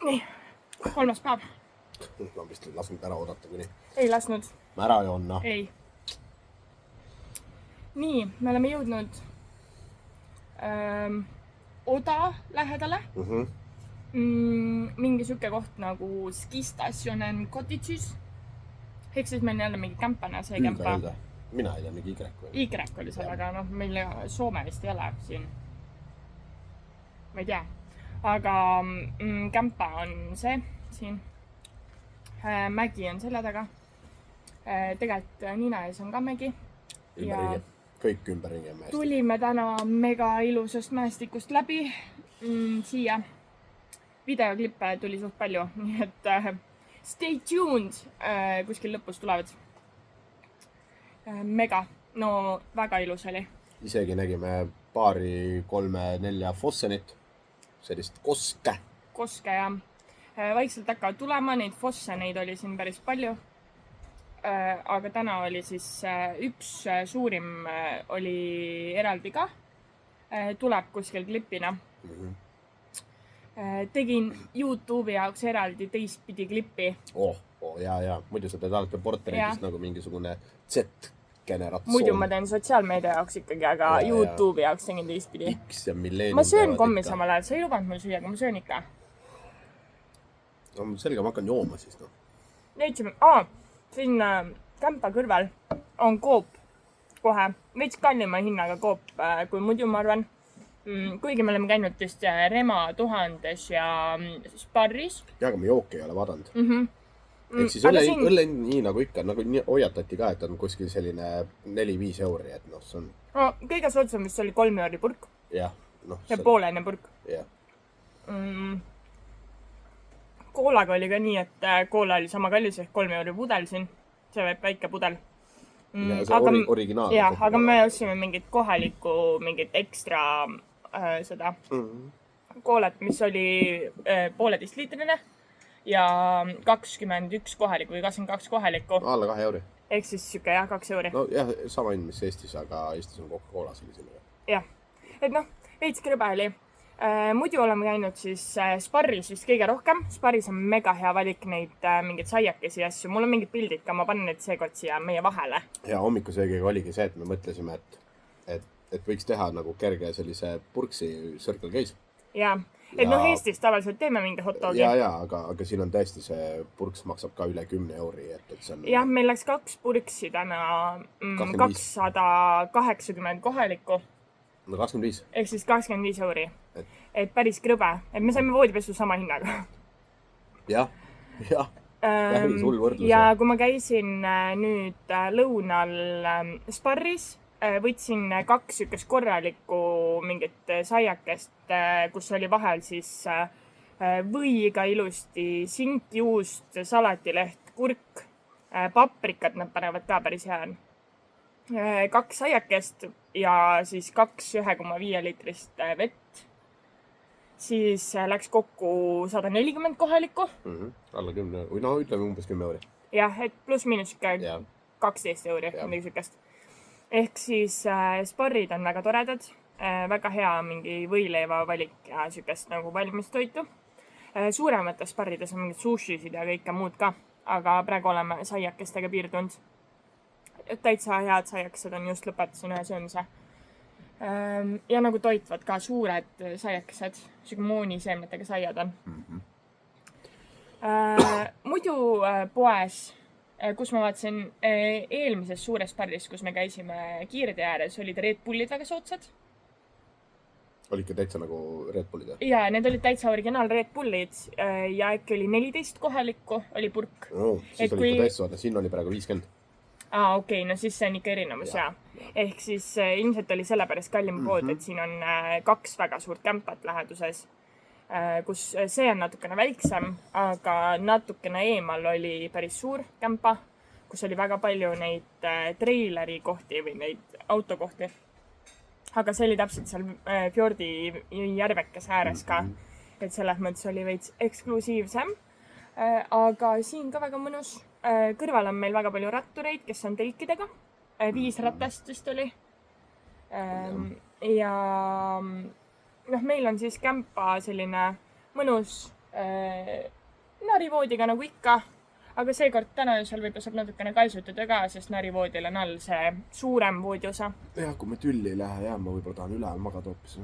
Nii, 3. päev. Ma vist lasin ära oodata kuni. Ei lasknud. Ma ära joonna. Ei. Nii, me oleme jõudnud Oda lähedale. Mingi süke koht nagu Skistationen Cottages. Ehk siis meil jälle mingi kämpana, see kämpa. Mina ei tea, mingi Y. Y oli seal, aga meil Soome vist ei ole siin. Ma ei tea. Aga kämpa on see siin. Mägi on selle taga. Tegelikult Niina ees on ka mägi. Ümberringi. Kõik ümberringi on mäestik. Tulime täna mega ilusast mäestikust läbi siia. Videoklippe tuli suht palju, nii et stay tuned. Kuskil lõpus tulevad. Mega. No väga ilus oli. Isegi nägime paari, 3-4 fossenit. Sellist koske. Koske ja vaikselt hakkavad tulema. Neid fosseneid oli siin päris palju. Aga täna oli siis üks suurim oli eraldi ka. Tuleb kuskil klipina. Tegin YouTube'i jaoks eraldi teistpidi klippi. Ja. Muidu sa teed alati portreedist nagu mingisugune Z-generatsioon. Muidu ma teen sotsiaalmeedia jaoks ikkagi, aga YouTube'i jaoks tegin teistpidi. X ja millennium. Ma söön kommi samal ajal. Sa ei lubanud mul süüa, aga ma söön ikka. No selge, ma hakkan jooma siis. Leidsime, siin kämpa kõrval on Coop kohe. Veits kallima hinnaga Coop kui muidu, ma arvan. Kuigi me oleme käinud just Rema 1000 ja Sparris. Ja, aga me jooke ei ole vaadanud. Ehk siis õlle nii nagu ikka, nagu hoiatati ka, et on kuskil selline 4-5 euri, et see on... No, kõige soodsam vist oli 3 euri purk. Jah. Ja poolene purk. Jah. Koolaga oli ka nii, et koola oli sama kallis ehk 3 euri pudel siin. See võib väike pudel. Ja see originaal. Jah, aga me ostsime mingit kohalikku, mingit ekstra seda koolat, mis oli 1,5 liitrine ja 21 kohalikku või 22 kohalikku. Alla 2 euri. Ehk siis süke 2 euri. No jah, sama hind, mis Eestis, aga Eestis on Coca-Cola sellisele. Jah, et veits krõbe oli. Muidu oleme käinud siis Sparris vist kõige rohkem. Sparris on mega hea valik neid mingid saiakesi asju. Mul on mingid pildid ka, ma panen need seekord siia meie vahele. Ja hommikusöögiga oligi see, et me mõtlesime, et võiks teha nagu kerge sellise purksi Circle K-s. Jaa, et Eestis tavaliselt teeme mingi hot dogi. Ja, aga siin on tõesti see purks maksab ka üle 10 euri. Jah, meil läks 2 purksi täna 280 kohalikku. No 25. Ehk siis 25 euri. Et päris krõbe. Et me saime voodipesu sama hinnaga. Jah. Sul võrdluse. Ja kui ma käisin nüüd lõunal Sparris, võtsin 2 sükest korralikku mingit saiakest, kus oli vahel siis võiga ilusti, sinkjuust, salatileht, kurk, paprikat nad panevad ka päris hea. 2 saiakest ja siis 2 1,5 liitrist vett. Siis läks kokku 140 kohalikku. Alla 10, või ütleme umbes 10 euri. Jah, et pluss miinus 12 euri, midagi sükest. Ehk siis Sparrid on väga toredad, väga hea mingi võileiva valik ja sükest nagu valmis toitu. Suuremates Sparrides on mingid sushisid ja kõike muud ka, aga praegu oleme saiakestega piirdunud. Täitsa head saiakesed on just lõpetasin ühe söömise. Ja nagu toitvad ka suured saiakesed, süge mooniseemnetega saiad on. Muidu poes, kus ma vaatasin eelmises suures Sparris, kus me käisime Kiirtee ääres, olid Red Bullid väga soodsad. Olid ka täitsa nagu Red Bullid? Ja, need olid täitsa originaal Red Bullid ja äkki oli 14 kohalikku, oli purk. Siis oli ka täitsa, siin oli praegu 50. Okei, no siis see on ikka erinevus, jah. Ehk siis ilmselt oli sellepärast kallim pood, et siin on 2 väga suurt kämpat läheduses, kus see on natukene väiksem, aga natukene eemal oli päris suur kämpa, kus oli väga palju neid treileri kohti või neid autokohti. Aga see oli täpselt seal fjordi järvekes ääres ka, et selles mõttes oli veits eksklusiivsem. Aga siin ka väga mõnus. Kõrval on meil väga palju rattureid, kes on telkidega. 5 ratast vist oli. Ja meil on siis kämpa selline mõnus narivoodiga nagu ikka, aga seekord täna öösel võib-olla saab natukene kaisutada ka, sest narivoodil on all see suurem voodiosa. Jah, kui me tülli ei lähe, jah, ma võib-olla tahan üleval magada hoopis.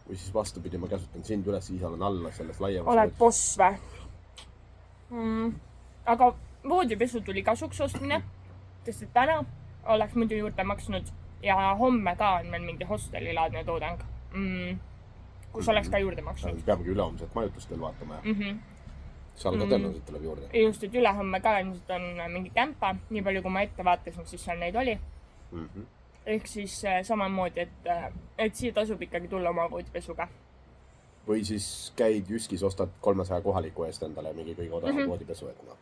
Või siis vastupidi, ma käsutan sind üles, ise olen alla selles laiemas. Oled boss või? Aga voodipesu tuli kasuks ostmine, sest et täna oleks muidu juurde maksnud ja homme ka on meil mingi hostelilaadne toodang, kus oleks ka juurde maksnud. Peamegi ülehomset majutust veel vaatama ja seal ka tõenäoliselt tuleb juurde. Just, et ülehomme ka ilmselt on mingi kämpa, nii palju kui ma ette vaatasin, siis seal neid oli. Ehk siis samamoodi, et siia tasub ikkagi tulla oma voodipesuga. Või siis käid Jyskis, ostad 300 kohaliku eest endale mingi kõige odavam voodipesu, et noh.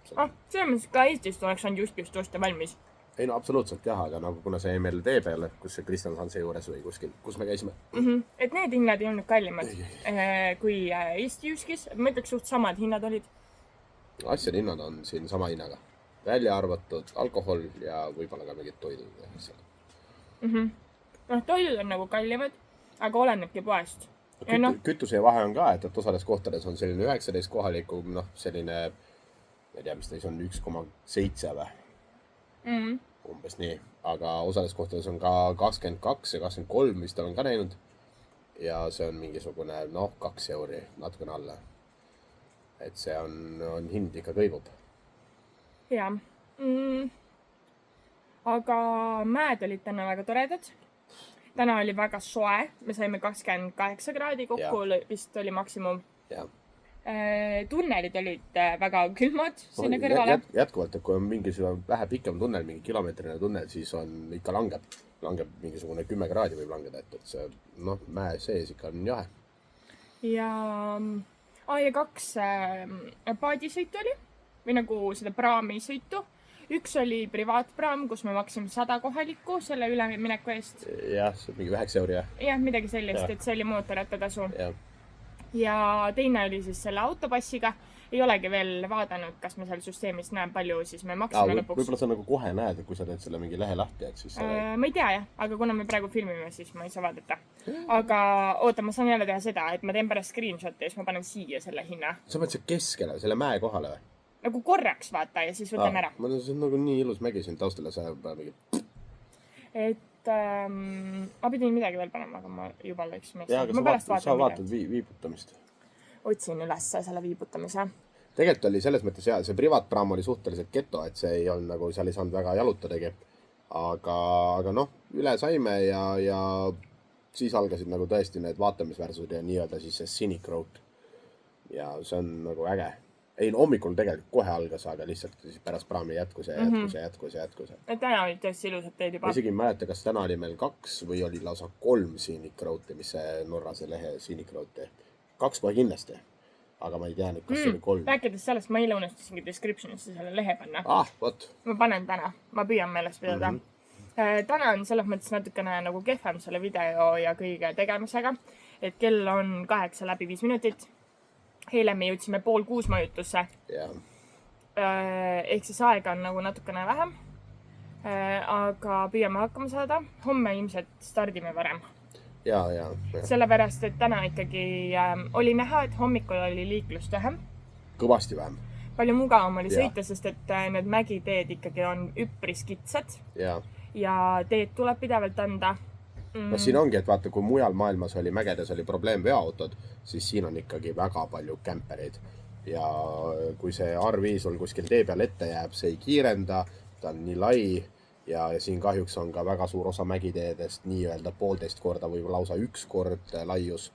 Selles mõttes ka Eestist oleks saanud Jyskist osta valmis. Ei no absoluutselt jah, aga nagu kuna see meil tee peal, kus see Kristjan Sanse juures või kuskil, kus me käisime. Et need hinnad ei olnud kallimad kui Eesti Jyskis, ma ütleks suht samad hinnad olid. Asjade hinnad on siin sama hinnaga. Välja arvatud alkohol ja võib-olla ka mingid toidud. Noh, toidud on nagu kallimad, aga olenebki poest. Kütuse vahe on ka, et osades kohtades on selline 19 kohaliku, noh selline, ma ei tea, mis neis on 1,7 või? Umbes nii, aga osades kohtades on ka 22 ja 23, mis ta on ka näinud. Ja see on mingisugune, 2 euri, natukene alla. Et see on hind ikka kõigub. Jah. Aga mäed olid täna väga toredad. Täna oli väga soe, me saime 28 kraadi kokku, vist oli maksimum. Tunnelid olid väga külmad sinna kõrvale. Jätkuvalt, et kui on mingisugune vähe pikem tunnel, mingi kilomeetrine tunnel, siis on ikka langeb mingisugune 10 kraadi võib langeda, et see mäe sees ikka on jahe. Ja 2 paadisõitu oli, või nagu seda praamisõitu. Üks oli privaatpraam, kus me maksime 100 kohalikku selle ülemineku eest. Jah, see on mingi 9 euri, jah. Jah, midagi sellist, et see oli mootorrattatasu. Ja teine oli siis selle autopassiga. Ei olegi veel vaadanud, kas me seal süsteemis näen palju, siis me maksime lõpuks. Võib-olla sa nagu kohe näed, kui sa teed selle mingi lehe lahti, et siis ma ei tea jah, aga kuna me praegu filmime, siis ma ei saa vaadata. Aga oota, ma saan jälle teha seda, et ma teen pärast screenshot'i ja siis ma panen siia selle hinna. Sa mõtlesid keskele, selle mäe kohale või? Nagu korraks vaata ja siis võtan ära. See on nagu nii ilus mägi siin taustale, sa mingi... Et ma pidin midagi veel panema, aga ma juba lõiks meest. Jaa, aga sa vaatad viibutamist. Otsin üles selle viibutamise. Tegelikult oli selles mõttes hea, see privaatpraam oli suhteliselt geto, et see ei olnud nagu, seal ei saanud väga jalutadagi. Aga üle saime ja siis algasid nagu tõesti need vaatamisväärsused ja nii-öelda siis see scenic road. Ja see on nagu äge. Ei, hommikul tegelikult kohe algas, aga lihtsalt pärast praami jätkus. Et täna olid tõesti ilusad teed juba. Ma isegi mäleta, kas täna oli meil 2 või oli lausa 3 scenic road'i, mis see Norrase lehe scenic road'i. 2 kohe kindlasti, aga ma ei tea nüüd, kas see oli 3. Rääkides sellest, ma eile unustasingi descriptionisse selle lehe panna. Võt. Ma panen täna, ma püüan meeles pidada. Täna on selles mõttes natukene nagu kehvem selle video ja kõige tegemisega, et kell on 8 läbi 5 minutit. Eile me jõudsime 5:30 majutusse. Ehk siis aega on nagu natukene vähem. Aga püüame hakkama saada. Homme ilmselt stardime varem. Ja. Sellepärast, et täna ikkagi oli näha, et hommikul oli liiklust vähem. Kõvasti vähem. Palju mugavam oli sõita, sest et need mägiteed ikkagi on üpris kitsad. Ja teed tuleb pidevalt anda. Siin ongi, et vaata, kui mujal maailmas oli mägedes oli probleem veoautod, siis siin on ikkagi väga palju kämpereid. Ja kui see R5 sul kuskil tee peal ette jääb, see ei kiirenda, ta on nii lai ja siin kahjuks on ka väga suur osa mägiteedest nii-öelda 1,5 korda või lausa 1 kord laius.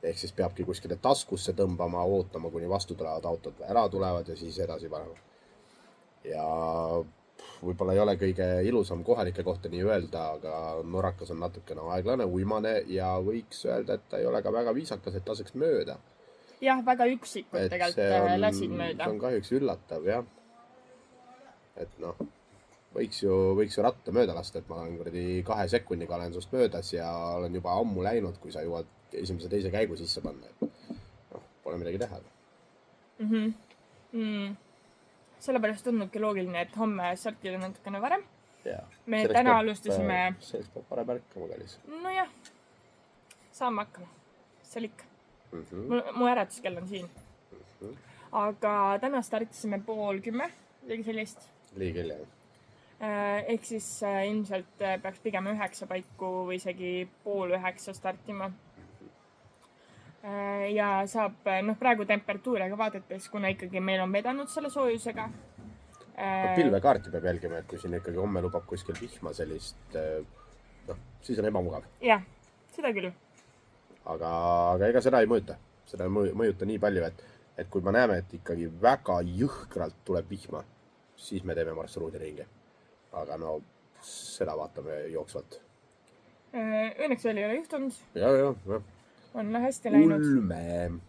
Ehk siis peabki kuskile taskusse tõmbama, ootama, kuni vastu tulevad autod ära tulevad ja siis edasi panema. Ja võib-olla ei ole kõige ilusam kohalike kohta nii öelda, aga Norrakas on natukene aeglane, uimane ja võiks öelda, et ta ei ole ka väga viisakas, et laseks mööda. Jah, väga üksikud tegelikult lasid mööda. See on kahjuks üllatav, jah. Et võiks ju ratta mööda lasta, et ma olen 2 sekundiga olen sust möödas ja olen juba ammu läinud, kui sa jõuad esimese teise käigu sisse panna. Pole midagi teha. Sellepärast tundubki loogiline, et homme startida natukene varem. Me täna alustasime... Selleks peab varem ärkama kallis. Nojah, saame hakkama. See oli ikka. mu äratuskell on siin. Aga täna startisime 9:30, midagi sellist. Liiga hilja. Ehk siis ilmselt peaks pigem 9 paiku või isegi 8:30 startima. Ja saab, praegu temperatuuriga vaadates, kuna ikkagi meil on vedanud selle soojusega. Pilvekaarti peab jälgima, et kui siin ikkagi homme lubab kuskil vihma sellist, siis on ebamugav. Jah, seda küll. Aga ega seda ei mõjuta. Seda ei mõjuta nii palju, et kui me näeme, et ikkagi väga jõhkralt tuleb vihma, siis me teeme marsruudi ringi. Aga seda vaatame jooksvalt. Õnneks veel ei ole juhtunud. Ja. On hästi läinud. Ulme.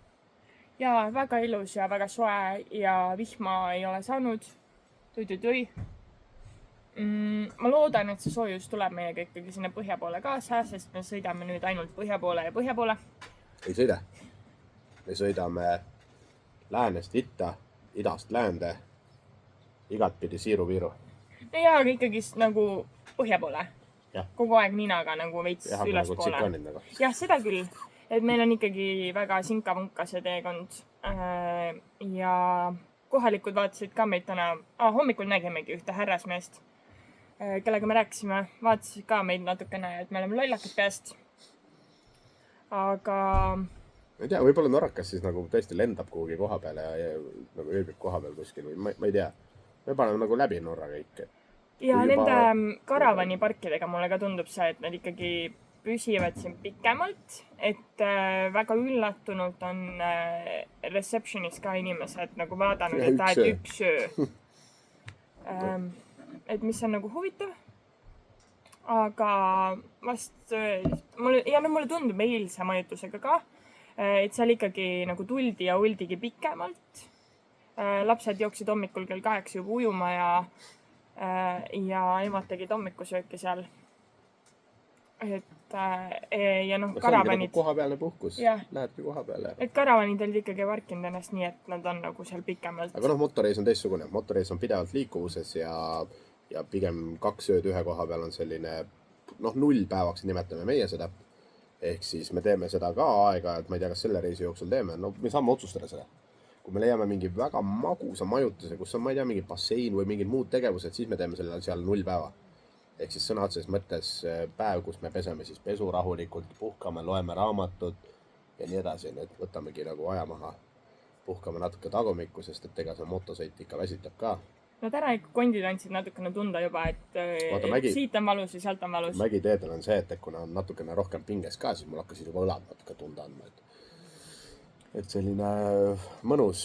Ja väga ilus ja väga soe ja vihma ei ole saanud. Tui. Ma loodan, et see soojus tuleb meiega ikkagi sinna põhja poole kaasa, sest me sõidame nüüd ainult põhja poole ja põhja poole. Ei sõida. Me sõidame läänest itta, idast läände, igatpidi siiru-viiru. Ja aga ikkagi nagu põhja poole. Ja. Kogu aeg ninaga nagu veits üles poole. Nagu. Jah, seda küll. Et meil on ikkagi väga sinka-vunka see teekond. Ja kohalikud vaatasid ka meid täna. Hommikul nägimegi ühte härrasmeest, kellega me rääkisime. Vaatasid ka meid natukene, et me oleme lollakad peast. Aga... Ma ei tea, võib-olla norrakas siis nagu tõesti lendab kuhugi koha peale ja nagu ööbib koha peal kuskil. Ma ei tea. Me paneme nagu läbi Norra kõik. Ja nende karavani parkidega mulle ka tundub see, et nad ikkagi püsivad siin pikemalt. Et väga üllatunult on receptionis ka inimesed nagu vaadanud, et üks öö. Et mis on nagu huvitav. Aga vast mulle tundub eilse majutusega ka, et seal ikkagi nagu tuldi ja uldigi pikemalt. Lapsed jooksid hommikul kell 8 juba ujuma ja emad tegid hommikusööki seal. Ja karavanid... koha peale puhkus. Lähedki koha peale. Et karavanid olid ikkagi parkinud ennast nii, et nad on nagu seal pikemalt. Aga motoreis on teistsugune. Motoreis on pidevalt liikuvuses ja pigem 2 ööd ühe koha peal on selline, 0 päevaks nimetame meie seda. Ehk siis me teeme seda ka aega, et ma ei tea, kas selle reisi jooksul teeme. Me saame otsustada seda. Kui me leiame mingi väga magusa majutuse, kus on, ma ei tea, mingi bassein või mingid muud tegevused, siis me teeme selle seal 0 päeva. Ehk siis sõna otseses mõttes päev, kus me peseme siis pesu rahulikult, puhkame, loeme raamatut ja nii edasi. Nüüd võtamegi nagu aja maha, puhkame natuke tagumikku, sest et ega see motosõit ikka väsitab ka. No täna ikka kondid andsid natukene tunda juba, et siit on valus ja sealt on valus. Mägiteedel on see, et kuna on natukene rohkem pinges ka, siis mul hakkasid juba õlad natuke tunda andma. Et selline mõnus,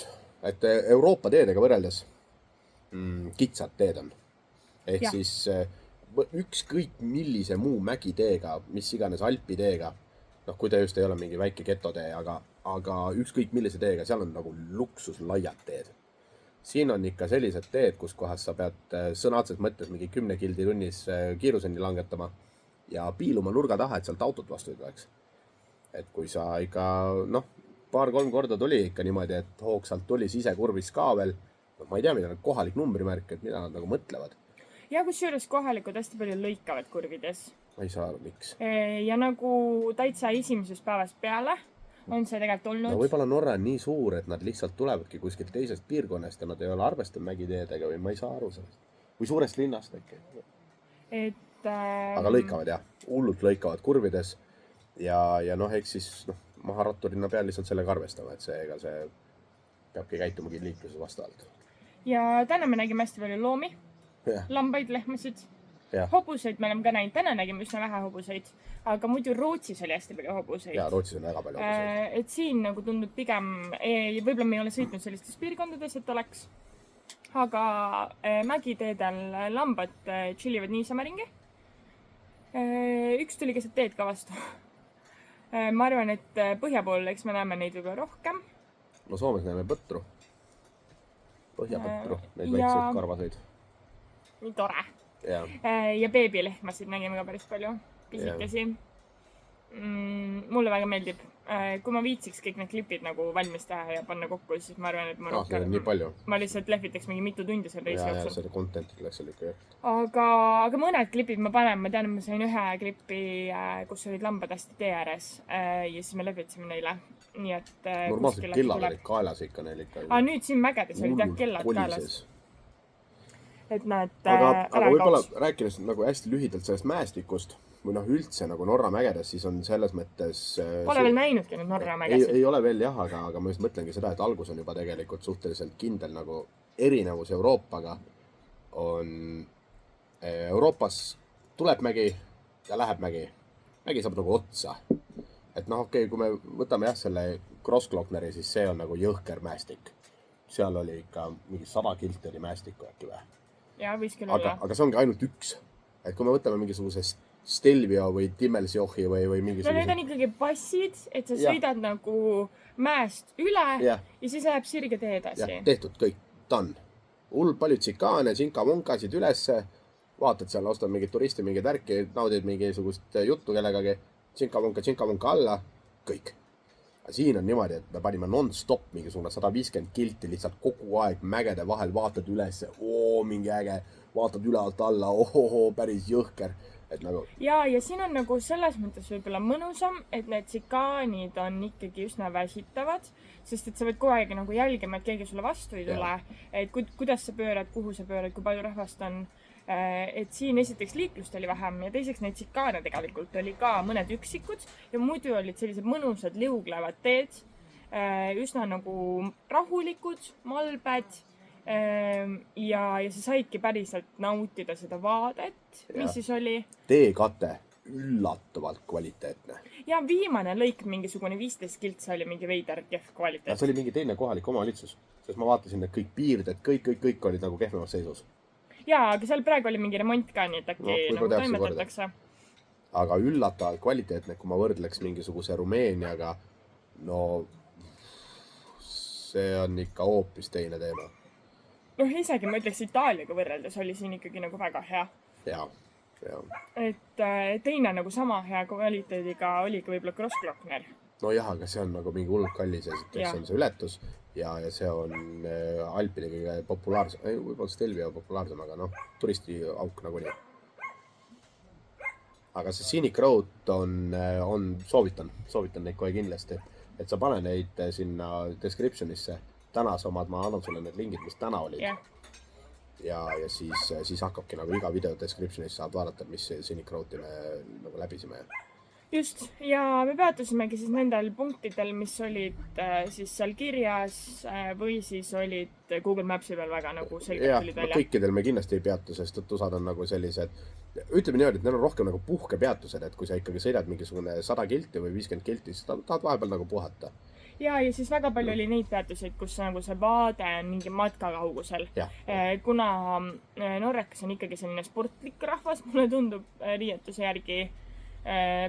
et Euroopa teedega võrreldes kitsad teed on. Ehk siis ükskõik millise muu mägiteega, mis iganes alpiteega, kui ta just ei ole mingi väike getotee, aga ükskõik millise teega, seal on nagu luksuslaiad teed. Siin on ikka sellised teed, kus kohas sa pead sõnaatses mõttes mingi 10 kildi tunnis kiiruseni langetama ja piiluma nurga taha, et sealt autot vastu ei tuleks. Et kui sa ikka, 2-3 korda tuli ikka niimoodi, et hoogsalt tuli sisekurvis ka veel, ma ei tea, mida need kohalik numbrimärk, et mida nad nagu mõtlevad. Ja kusjuures kohalikud hästi palju lõikavad kurvides. Ma ei saa aru, miks. Ja nagu täitsa esimesest päevast peale on see tegelikult olnud. Võib-olla Norra on nii suur, et nad lihtsalt tulevadki kuskilt teisest piirkonnast ja nad ei ole arvestanud mägiteedega või ma ei saa aru sellest. Või suurest linnast äkki. Aga lõikavad jah, hullult lõikavad kurvides ja eks siis maharatturina peal lihtsalt sellega arvestama, et see peabki käitumagi liikluses vastavalt. Ja täna me nägime hästi palju loomi, lambaid, lehmasid. Hobuseid me oleme ka näinud, täna nägime üsna vähe hobuseid, aga muidu Rootsis oli hästi palju hobuseid. Ja Rootsis on väga palju hobuseid. Et siin nagu tundub pigem, võib-olla me ei ole sõitnud sellistes piirkondades, et oleks, aga mägiteedel lambad chillivad niisama ringi. Üks tuli keset teed ka vastu. Ma arvan, et põhja pool, eks me näeme neid võib-olla rohkem. Soomes näeme põtru. Põhjapõtru, neid väikseid karvaseid. Nii tore. Ja beebilehmasid nägime ka päris palju, pisikesi. Mulle väga meeldib kui ma viitsiks kõik need klipid nagu valmis teha ja panna kokku, siis ma arvan, et see on nii palju. Ma lihtsalt lehvitaks mingi mitu tundi seal reisi Ja jooksul. selle content'it läks seal ikka jah. Aga mõned klipid ma panen, ma tean, et ma sain ühe klipi, kus olid lambad hästi tee ääres ja siis me lehvitasime neile. Nii et normaalselt kellad olid kaelas ikka neil ikka. Nüüd siin mägedes olid jah kellad kaelas. Et nad aga võib-olla rääkides nagu hästi lühidalt sellest mäestikust või üldse nagu Norra mägedes, siis on selles mõttes... Pole veel näinudki nüüd Norra mägesid. Ei ole veel jah, aga ma just mõtlengi seda, et algus on juba tegelikult suhteliselt kindel nagu erinevus Euroopaga on Euroopas tuleb mägi ja läheb mägi. Mägi saab nagu otsa. Et okei, kui me võtame jah selle Grossglockneri, siis see on nagu jõhker mäestik. Seal oli ikka mingi 100 kilti oli mäestikku äkki või. Ja, võis küll olla. Aga see ongi ainult üks. Et kui me võtame mingisuguse Stelvio või Timmelsjochi või mingisuguse... No need on ikkagi passid, et sa sõidad nagu mäest üle ja siis läheb sirge tee edasi. Ja, tehtud kõik. Done. Hull palju tsikaane, tsinka-munkasid ülesse, vaatad seal, ostad mingid turisti, mingid värki, naudid mingisugust juttu kellegagi, tsinka-munka alla, kõik. Aga siin on niimoodi, et me panime non-stop mingisugune 150 kilti lihtsalt kogu aeg mägede vahel, vaatad ülesse, mingi äge, vaatad üle alt alla, päris jõhker. Nagu... Ja siin on nagu selles mõttes võib-olla mõnusam, et need tsikaanid on ikkagi üsna väsitavad, sest et sa võid kogu aeg nagu jälgima, et keegi sulle vastu ei tule, et kuidas sa pöörad, kuhu sa pöörad, kui palju rahvast on. Et siin esiteks liiklust oli vähem ja teiseks neid tsikaane tegelikult oli ka mõned üksikud ja muidu olid sellised mõnusad liuglevad teed, üsna nagu rahulikud, malbed ja sa saidki päriselt nautida seda vaadet, mis siis oli. Teekate üllatavalt kvaliteetne. Ja viimane lõik mingisugune 15 kiltsa oli mingi veider kehv kvaliteet. See oli mingi teine kohalik omavalitsus, sest ma vaatasin, et kõik piirded, kõik olid nagu kehvemas seisus. Jaa, aga seal praegu oli mingi remont ka, nii et äkki nagu toimetatakse. Aga üllatavalt kvaliteetne, kui ma võrdleks mingisuguse Rumeeniaga, see on ikka hoopis teine teema. Isegi ma ütleks Itaaliaga võrreldes oli siin ikkagi nagu väga hea. Jaa. Et teine nagu sama hea kvaliteediga oligi võib-olla Grossglockner. Aga see on nagu mingi hullult kallis ja see on see ületus. Ja see on Alpide kõige populaarsem, võib-olla Stelvio populaarsem, aga turisti auk nagu nii. Aga see Scenic Road on soovitan neid kohe kindlasti, et sa pane neid sinna descriptionisse. Tänas omad, ma annan sulle need lingid, mis täna olid. Ja siis hakkabki nagu iga video descriptionis saad vaadata, mis Scenic Road'i me nagu läbisime. Just, ja me peatusimegi siis nendel punktidel, mis olid siis seal kirjas või siis olid Google Maps'i peal väga nagu selgelt olid välja. Kõikidel me kindlasti ei peatu, sest osad on nagu sellised, ütleme niimoodi, et neil on rohkem nagu puhkepeatused, et kui sa ikkagi sõidad mingisugune 100 kilti või 50 kilti, siis tahad vahepeal nagu puhata. Ja siis väga palju oli neid peatuseid, kus nagu see vaade on mingi matkakaugusel. Kuna Norrakas on ikkagi selline sportlik rahvas, mulle tundub riietuse järgi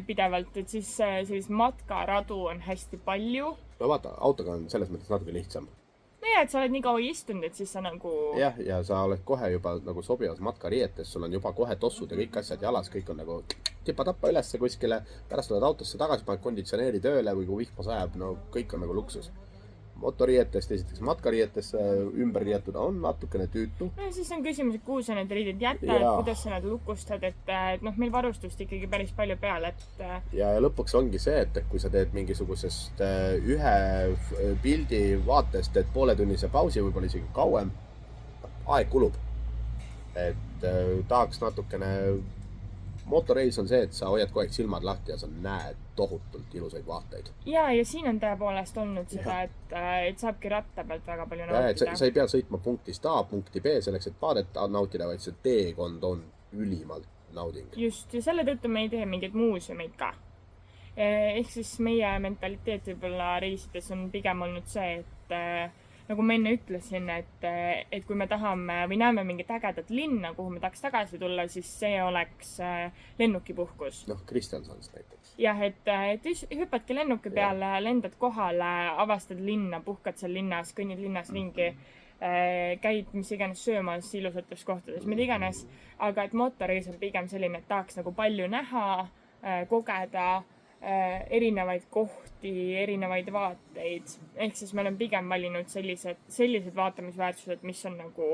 pidevalt, et siis sellist matkaradu on hästi palju. Vaata, autoga on selles mõttes natuke lihtsam. Et sa oled nii kaua istunud, et siis sa nagu... Ja sa oled kohe juba nagu sobivas matkariietes, sul on juba kohe tossud ja kõik asjad jalas, kõik on nagu tipa-tappa ülesse kuskile, pärast oled autosse tagasi, paned konditsioneeri tööle või kui vihma sajab, kõik on nagu luksus. Motoriietest, esiteks matkariietesse ümber riietuda on natukene tüütu. Siis on küsimus, et kuhu sa need riided jätad, kuidas sa need lukustad, et meil varustust ikkagi päris palju peale, et... Ja lõpuks ongi see, et kui sa teed mingisugusest ühe pildi vaatest, et pooletunnise pausi, võib-olla isegi kauem, aeg kulub. Et tahaks natukene... Motoreis on see, et sa hoiad kogu aeg silmad lahti ja sa näed tohutult ilusaid vaateid. Ja siin on tõepoolest olnud seda, et saabki ratta pealt väga palju nautida. Sa ei pea sõitma punktist A, punkti B selleks, et vaadet nautida, vaid see teekond on ülimalt nauding. Just, ja selle tõttu me ei tee mingeid muuseumeid ka. Ehk siis meie mentaliteet võib-olla reisides on pigem olnud see, et nagu ma enne ütlesin, et kui me tahame või näeme mingit ägedat linna, kuhu me tahaks tagasi tulla, siis see oleks lennukipuhkus. Kristjansons näiteks. Jah, et hüppadki lennuki peale, lendad kohale, avastad linna, puhkad seal linnas, kõnnid linnas ringi, käid mis iganes söömas ilusates kohtades, mida iganes. Aga et motoreis on pigem selline, et tahaks nagu palju näha, kogeda, erinevaid kohti, erinevaid vaateid. Ehk siis me oleme pigem valinud sellised vaatamisväärsused, mis on nagu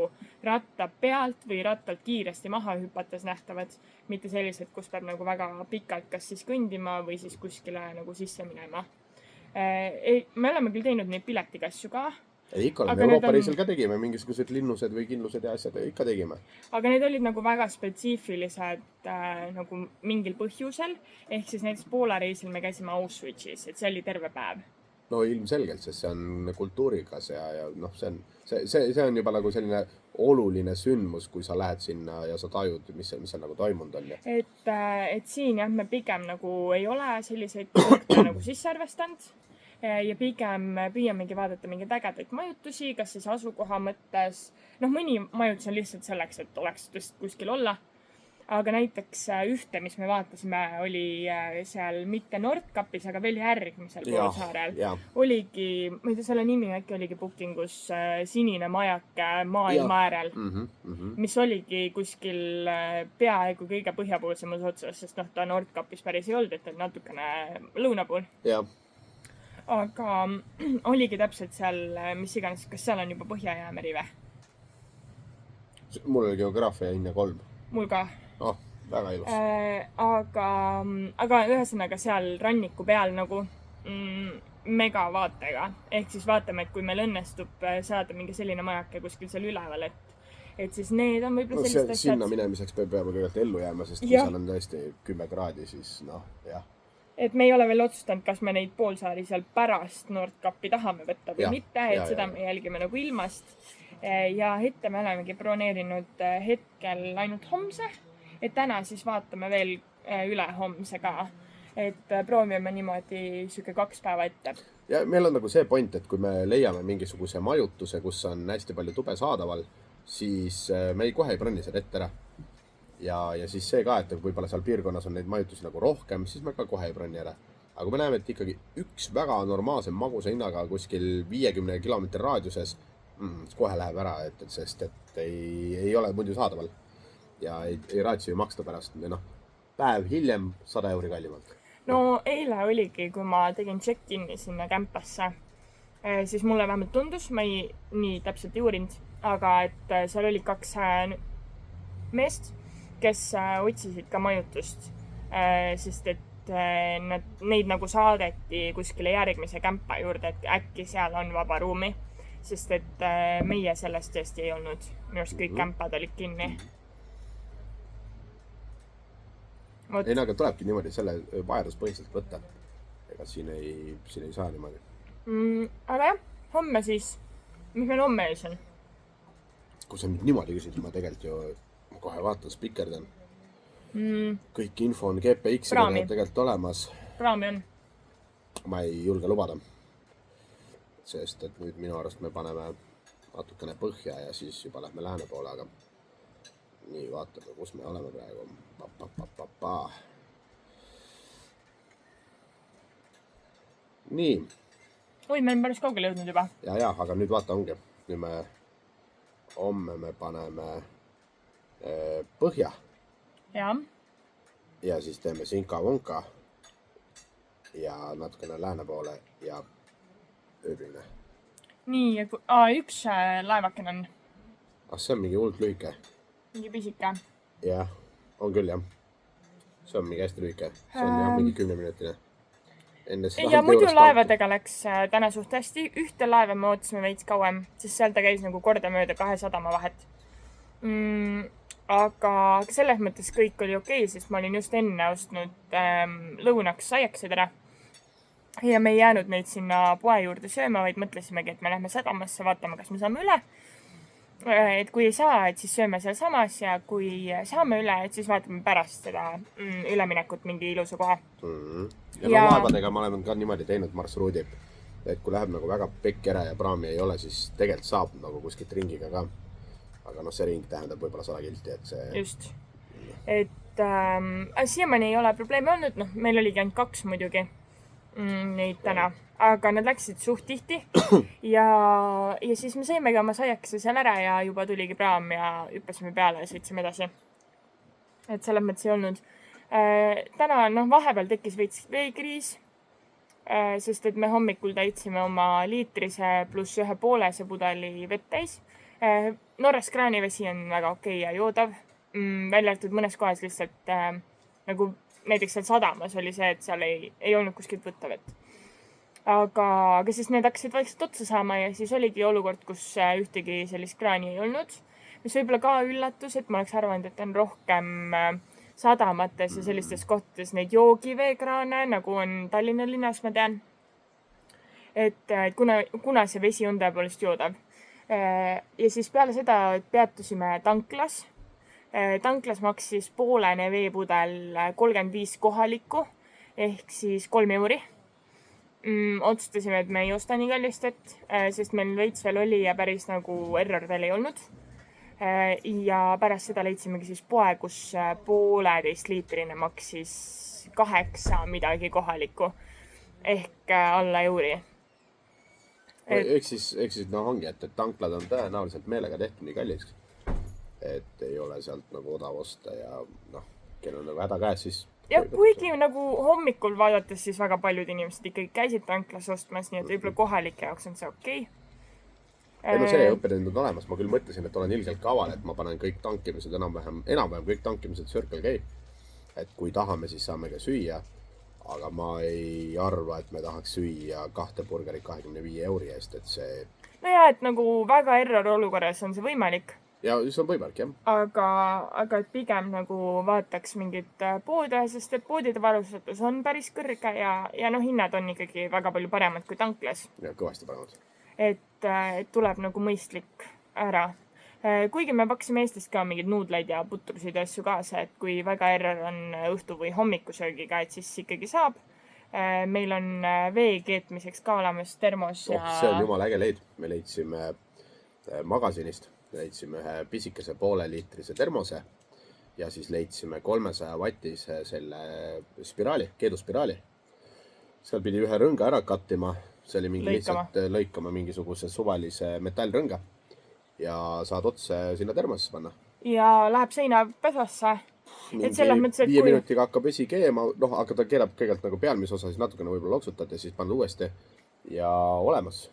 ratta pealt või rattalt kiiresti maha hüpates nähtavad, mitte sellised, kus peab nagu väga pikalt kas siis kõndima või siis kuskile nagu sisse minema. Me oleme küll teinud neid piletikasju ka. Ikka oleme Euroopa reisil ka tegime, mingisugused linnused või kindlused ja asjad ikka tegime. Aga need olid nagu väga spetsiifilised nagu mingil põhjusel. Ehk siis näiteks Poola reisil me käisime Auschwitzis, et see oli terve päev. No ilmselgelt, sest see on kultuurikas ja noh, see on juba nagu selline oluline sündmus, kui sa lähed sinna ja sa tajud, mis seal nagu toimunud on. Et siin jah, me pigem nagu ei ole selliseid kohta nagu sisse arvestanud. Ja pigem püüamegi vaadata mingeid ägedaid majutusi, kas siis asukoha mõttes. Noh, mõni majutus on lihtsalt selleks, et oleks kuskil olla. Aga näiteks ühte, mis me vaatasime, oli seal mitte Nordkapis, aga veel järgmisel poolsaarel. Oligi, ma ei tea, selle nimi äkki oligi bookingus sinine majake maailma äärel, mis oligi kuskil peaaegu kõige põhjapoolsemas otsas, sest noh, ta Nordkapis päris ei olnud, et ta natukene lõunapool. Aga oligi täpselt seal, mis iganes, kas seal on juba Põhja-Jäämeri või? Mul oli geograafia hinne 3. Mul ka. Väga ilus. Aga ühesõnaga seal ranniku peal nagu mega vaatega. Ehk siis vaatame, et kui meil õnnestub saada mingi selline majake kuskil seal üleval, et siis need on võib-olla sellist asjad. Sinna minemiseks peab kõigepealt ellu jääma, sest kui seal on tõesti 10 kraadi, siis noh, jah. Et me ei ole veel otsustanud, kas me neid poolsaari seal pärast Nordkapi tahame võtta või mitte, et seda me jälgime nagu ilmast. Ja hetke me olemegi broneerinud hetkel ainult homse, et täna siis vaatame veel üle homse ka. Et proovime niimoodi süke 2 päeva ette. Ja meil on nagu see point, et kui me leiame mingisuguse majutuse, kus on hästi palju tube saadaval, siis me kohe ei bronni seda ette ära. Ja siis see ka, et võib-olla seal piirkonnas on neid majutusi nagu rohkem, siis me ka kohe ei bronni ära. Aga kui me näeme, et ikkagi üks väga normaalse magusa hinnaga kuskil 50 kilomeetri raadiuses, kohe läheb ära, sest ei ole muidu saadaval. Ja ei raatsi ju maksta pärast. Päev hiljem 100 € kallimalt. No eile oligi, kui ma tegin check-in'i sinna kämpasse, siis mulle vähemalt tundus, ma ei nii täpselt ei uurinud, aga et seal oli 2 meest, kes otsisid ka majutust, sest et neid nagu saadeti kuskile järgmise kämpa juurde, et äkki seal on vaba ruumi, sest et meie sellest tõesti ei olnud. Minu arust kõik kämpad olid kinni. Ei, aga tulebki niimoodi selle vajaduspõhiselt võtta. Ega siin ei saa niimoodi. Aga jah, homme siis. Mis meil homme ees on? Kui sa nüüd niimoodi küsid, ma tegelikult ju kohe vaatan, spikerdan. Kõik info on GPX-ile tegelikult olemas. Praami on. Ma ei julge lubada. Sest et nüüd minu arust me paneme natukene põhja ja siis juba lähme lääne poole, aga nii, vaatame, kus me oleme praegu. Nii. Oi, me oleme päris kaugele jõudnud juba. Ja, aga nüüd vaata ongi. Nüüd homme me paneme põhja. Ja siis teeme Sinka-Vonka ja natukene lääne poole ja ööbime. Nii, üks laevaken on. See on mingi hullult lühike. Mingi pisike. Jah, on küll jah. See on mingi hästi lühike. See on jah mingi 10-minutine. Ja muidu laevadega läks täna suht hästi. Ühte laeva me ootasime veits kauem, sest seal ta käis nagu korda mööda 2 sadama vahet. Aga selles mõttes kõik oli okei, sest ma olin just enne ostnud lõunaks saiaksid ära. Ja me ei jäänud neid sinna poe juurde sööma, vaid mõtlesimegi, et me lähme sadamasse, vaatame, kas me saame üle. Et kui ei saa, et siis sööme seal samas ja kui saame üle, et siis vaatame pärast seda üleminekut mingi ilusa koha. Ja laevadega ma olen ka niimoodi teinud marsruudi, et kui läheb nagu väga pekk ära ja praami ei ole, siis tegelikult saab nagu kuskilt ringiga ka. Aga see ring tähendab võib-olla 100 kilti, et see... Just. Et siiamaani ei ole probleemi olnud, meil oligi ainult 2 muidugi neid täna, aga nad läksid suht tihti ja siis me sõimegi oma saiakese seal ära ja juba tuligi praam ja hüppasime peale ja sõitsime edasi. Et selles mõttes ei olnud Täna, vahepeal tekkis veits veekriis, sest et me hommikul täitsime oma liitrise pluss 1,5 pudeli vett täis. Norras kraanivesi on väga okei ja joodav. Välja arvatud mõnes kohas lihtsalt nagu näiteks seal sadamas oli see, et seal ei olnud kuskilt võtta vett. Aga siis need hakkasid vaikselt otsa saama ja siis oligi olukord, kus ühtegi sellist kraani ei olnud. Mis võib-olla ka üllatus, et ma oleks arvanud, et on rohkem sadamates ja sellistes kohtades neid joogiveekraane, nagu on Tallinna linnas, ma tean. Et kuna see vesi on tõepoolest joodav. Ja siis peale seda peatusime tanklas. Tanklas maksis poolene veepudel 35 kohalikku, ehk siis 3 euri. Otsustasime, et me ei osta nii kallist vett, sest meil veits veel oli ja päris nagu error veel ei olnud. Ja pärast seda leidsimegi siis poe, kus 1,5 liitrine maksis 8 midagi kohalikku ehk alla euri. Ehk siis ongi, et tanklad on tõenäoliselt meelega tehtud nii kallis, et ei ole sealt nagu odav osta ja kellel on nagu häda käes, siis ja kuigi nagu hommikul vaadates siis väga paljud inimesed ikkagi käisid tanklas ostmas, nii et võib-olla kohalike jaoks on see okei. See õppetund on olemas, ma küll mõtlesin, et olen ilgelt kaval, et ma panen kõik tankimised enam-vähem kõik tankimised Circle K. Et kui tahame, siis saame ka süüa, aga ma ei arva, et me tahaks süüa 2 burgerit 25 euri eest, et see... ja, et nagu väga error olukorras on see võimalik. Ja see on võimalik, jah. Aga et pigem nagu vaataks mingit poode, sest et poodide varustatus on päris kõrge ja hinnad on ikkagi väga palju paremad kui tanklas. Ja kõvasti paremad. Et tuleb nagu mõistlik ära. Kuigi me paksime Eestist ka mingid nuudleid ja putrusid ja asju kaasa, et kui väga error on õhtu või hommikusöögiga, et siis ikkagi saab. Meil on vee keetmiseks ka olemas termos ja... See on jumala äge leid. Me leidsime magasinist, leidsime ühe pisikese 1,5 liitrise termose ja siis leidsime 300 wattise selle spiraali, keeduspiraali. Seal pidi ühe rõnga ära kattima. See oli mingi lihtsalt lõikama mingisuguse suvalise metallrõnga ja saad otse sinna termosesse panna. Ja läheb seina pesasse. Et selles mõttes, et 5 minutiga hakkab vesi keema, aga ta keelab kõigelt nagu pealmise osa, siis natukene võib-olla loksutad ja siis paned uuesti ja olemas.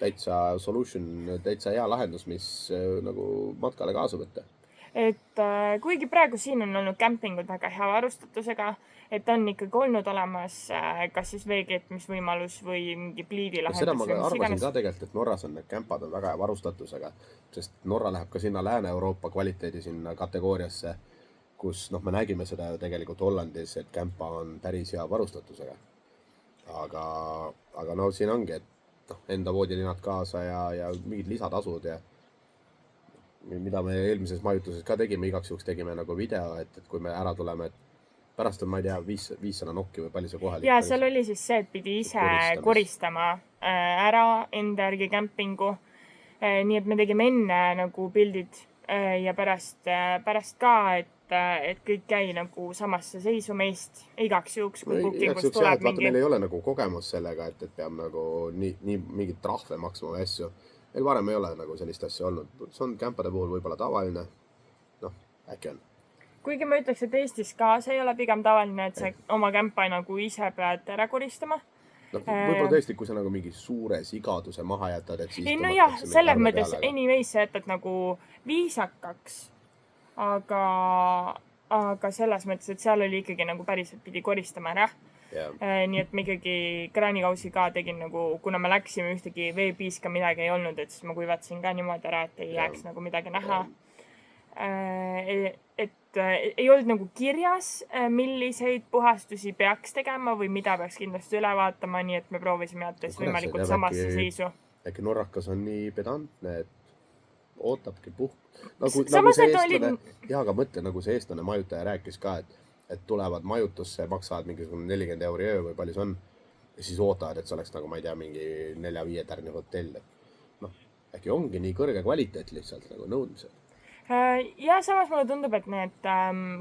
Täitsa solution, täitsa hea lahendus, mis nagu matkale kaasa võtta. Et kuigi praegu siin on olnud kämpingud väga hea varustatusega, et on ikkagi olnud olemas kas siis veekeetmisvõimalus või mingi pliidi lahendus. Seda ma arvasin ka tegelikult, et Norras on need kämpad on väga hea varustatusega, sest Norra läheb ka sinna Lääne-Euroopa kvaliteedi sinna kategooriasse, kus me nägime seda tegelikult Hollandis, et kämpa on päris hea varustatusega. Aga siin ongi, et enda voodilinad kaasa ja mingid lisatasud ja mida me eelmises majutuses ka tegime, igaks juhuks tegime nagu video, et kui me ära tuleme, et pärast on, ma ei tea, 500 nokki või palju see kohalik. Ja seal oli siis see, et pidi ise koristama ära enda järgi kämpingu. Nii et me tegime enne nagu pildid ja pärast ka, et kõik jäi nagu samasse seisu meist igaks juhuks, kui bookingust tuleb mingi. Meil ei ole nagu kogemus sellega, et peab nagu nii mingit trahve maksma või asju. Meil varem ei ole nagu sellist asja olnud. See on kämpade puhul võib-olla tavaline. Äkki on. Kuigi ma ütleks, et Eestis ka see ei ole pigem tavaline, et sa oma kämpa nagu ise pead ära koristama. Võib-olla tõesti, kui sa nagu mingi suure sigaduse maha jätad, et siis... selles mõttes anyways sa jätad nagu viisakaks, aga selles mõttes, et seal oli ikkagi nagu päriselt pidi koristama ära. Nii et me ikkagi kraanikausi ka tegin nagu, kuna me läksime ühtegi veepiiska midagi ei olnud, et siis ma kuivatasin ka niimoodi ära, et ei jääks nagu midagi näha. Et ei olnud nagu kirjas, milliseid puhastusi peaks tegema või mida peaks kindlasti üle vaatama, nii et me proovisime jättes võimalikult samasse seisu. Äkki norrakas on nii pedantne, et ootabki aga mõtle, nagu see eestlane majutaja rääkis ka, et tulevad majutusse, maksavad mingisugune 40 euri öö või palju see on ja siis ootavad, et see oleks nagu, ma ei tea, mingi 4-5 tärni hotell. Äkki ongi nii kõrge kvaliteet lihtsalt nagu nõudmised. Ja samas mulle tundub, et need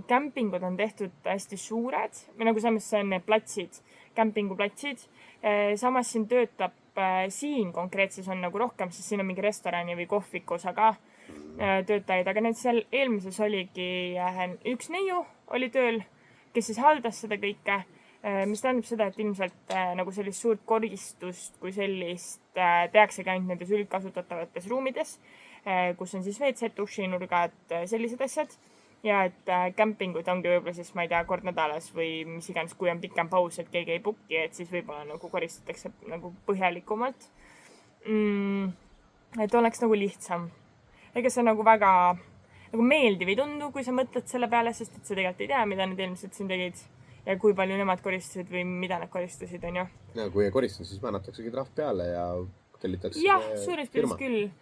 kämpingud on tehtud hästi suured või nagu samas see on need platsid, kämpinguplatsid. Samas siin töötab, siin konkreetses on nagu rohkem, sest siin on mingi restorani või kohviku osa ka töötajaid, aga need seal eelmises oligi üks neiu oli tööl kes siis haldas seda kõike, mis tähendab seda, et ilmselt nagu sellist suurt koristust kui sellist tehaksegi ainult nendes üldkasutatavates ruumides, kus on siis WC-d, dušinurgad, sellised asjad. Ja et kämpingud ongi võib-olla siis, ma ei tea, kord nädalas või mis iganes, kui on pikem paus, et keegi ei puki, et siis võib-olla nagu koristatakse nagu põhjalikumalt. Et oleks nagu lihtsam. Ega see nagu väga nagu meeldiv ei tundu, kui sa mõtled selle peale, sest et sa tegelikult ei tea, mida need ilmselt siin tegid ja kui palju nemad koristasid või mida nad koristasid, on ju. Ja kui ei koristanud, siis määnataksegi trahv peale ja tellitakse jah, suures pildis küll.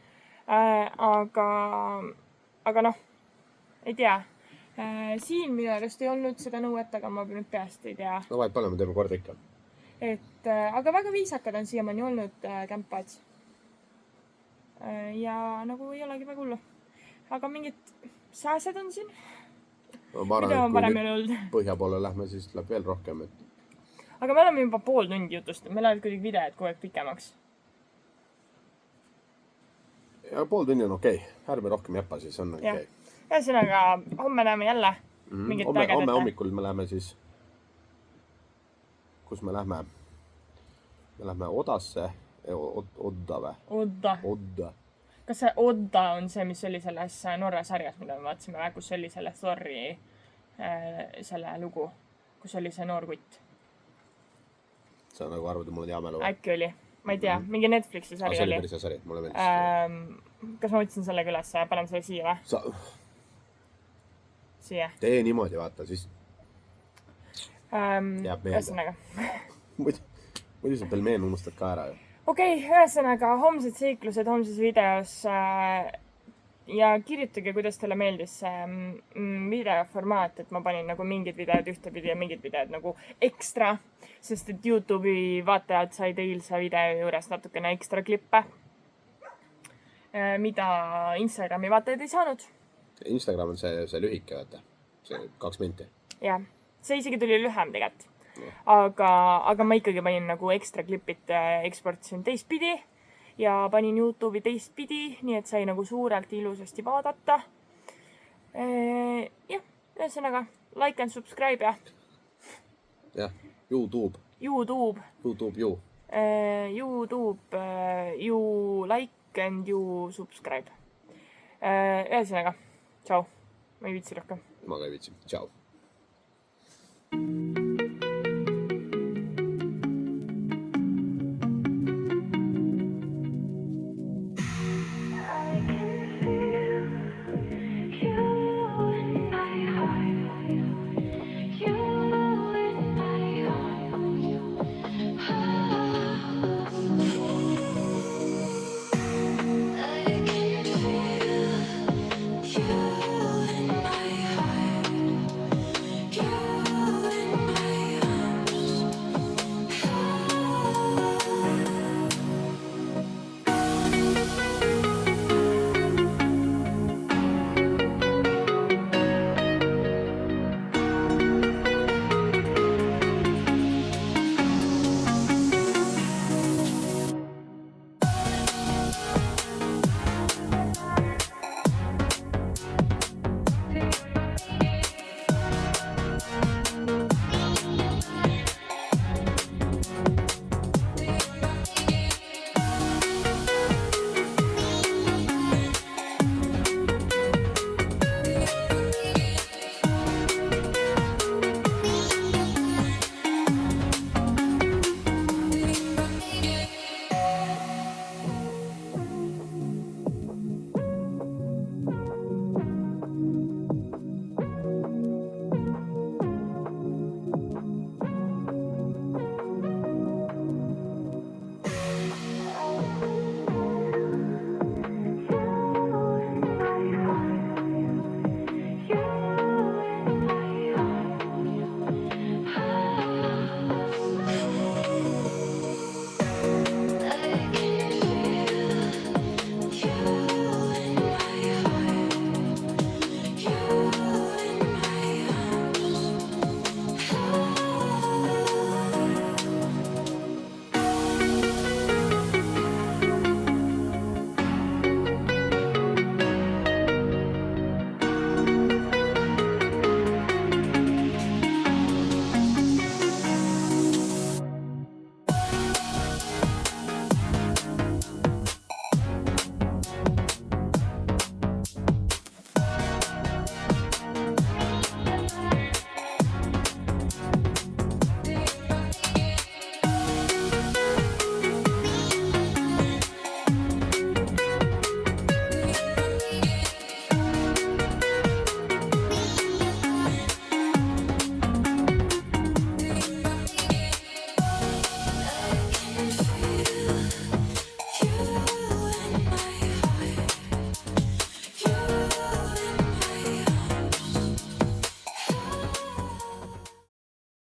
Aga noh, ei tea. Siin minu arust ei olnud seda nõuet, aga ma nüüd peast ei tea. No vaid palju me teeme korda ikka. Aga väga viisakad on siiamaani olnud kämpad. Ja nagu ei olegi väga hullu. Aga mingid sääsed on siin. Ma arvan, et kui nüüd põhja poole lähme, siis läheb veel rohkem. Aga me oleme juba pool tundi jutustanud. Me lähevad kuidagi videod kogu aeg pikemaks. Ja pool tunni on okei. Ärme rohkem jäpa, siis on okei. Ühesõnaga, homme näeme jälle mingit ägedate. Homme hommikul me lähme siis, kus me lähme? Me lähme Odasse, Odda või? Odda. Kas see Odda on see, mis oli selles Norra sarjas, mida me vaatasime, kus oli selle Thorri selle lugu, kus oli see noor kutt? Sa nagu arvad, et mul on hea mälu? Äkki oli. Ma ei tea, mingi Netflixi sari oli. See oli päris hea sari, mulle meeldis. Kas ma võtsin sellega üles ja panen selle siia või? Siia. Tee niimoodi, vaata, siis jääb meelde. Ühesõnaga. Muidu sa pelmeen unustad ka ära ju. Okei, ühesõnaga, homsed seiklused homses videos ja kirjutage, kuidas teile meeldis see videoformaat, et ma panin nagu mingid videod ühtepidi ja mingid videod nagu ekstra, sest et YouTube'i vaatajad said eilse video juures natukene ekstra klippe, mida Instagrami vaatajad ei saanud. Instagram on see lühike, vaata. See 2 minti. Jah, see isegi tuli lühem tegelikult. Aga ma ikkagi panin nagu ekstra klipid eksportisin teistpidi ja panin YouTube'i teistpidi, nii et sai nagu suurelt ilusasti vaadata. Jah, ühesõnaga, like and subscribe ja. Jah, YouTube, you. YouTube, you like and you subscribe. Ühesõnaga, tšau. Ma ei viitsi rohkem. Ma ka ei viitsi. Tšau.